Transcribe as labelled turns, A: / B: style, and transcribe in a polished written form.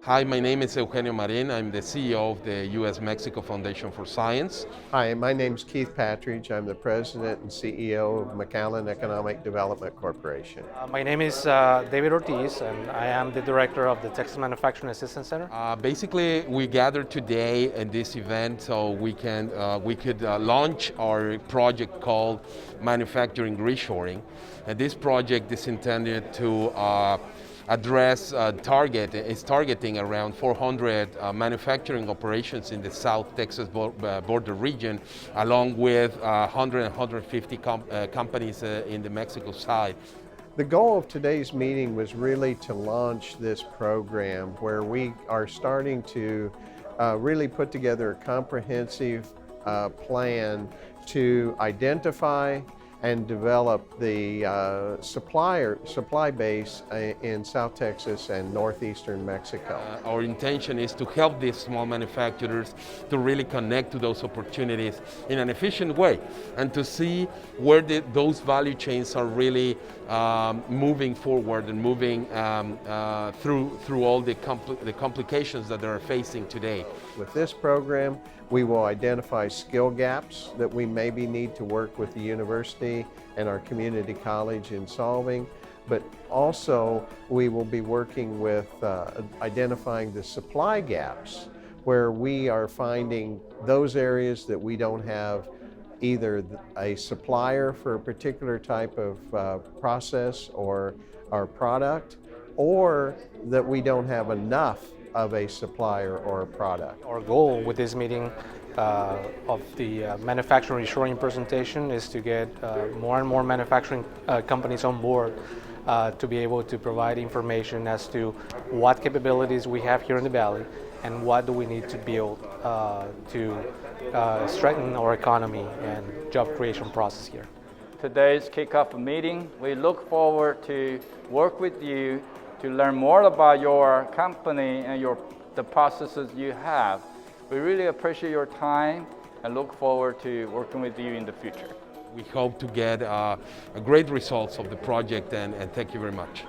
A: Hi, my name is Eugenio Marin. I'm the CEO of the U.S.-Mexico Foundation for Science.
B: Hi, my name's Keith Patridge. I'm the President and CEO of McAllen Economic Development Corporation.
C: My name is David Ortiz, and I am the director of the Texas Manufacturing Assistance Center.
A: Basically, we gathered today in this event so we could launch our project called Manufacturing Reshoring. And this project is intended to address targeting around 400 manufacturing operations in the South Texas border region, along with 150 companies in the Mexico side.
B: The goal of today's meeting was really to launch this program where we are starting to really put together a comprehensive plan to identify and develop the supply base in South Texas and northeastern Mexico.
A: Our intention is to help these small manufacturers to really connect to those opportunities in an efficient way and to see where those value chains are really moving forward and moving through all the complications that they're facing today.
B: With this program, we will identify skill gaps that we maybe need to work with the university and our community college in solving, but also we will be working with identifying the supply gaps where we are finding those areas that we don't have either a supplier for a particular type of process or our product, or that we don't have enough of a supplier or a product.
C: Our goal with this meeting of the manufacturing reshoring presentation is to get more and more manufacturing companies on board to be able to provide information as to what capabilities we have here in the Valley and what do we need to build to strengthen our economy and job creation process here.
D: Today's kickoff meeting, we look forward to work with you to learn more about your company and the processes you have. We really appreciate your time and look forward to working with you in the future.
A: We hope to get great results of the project and thank you very much.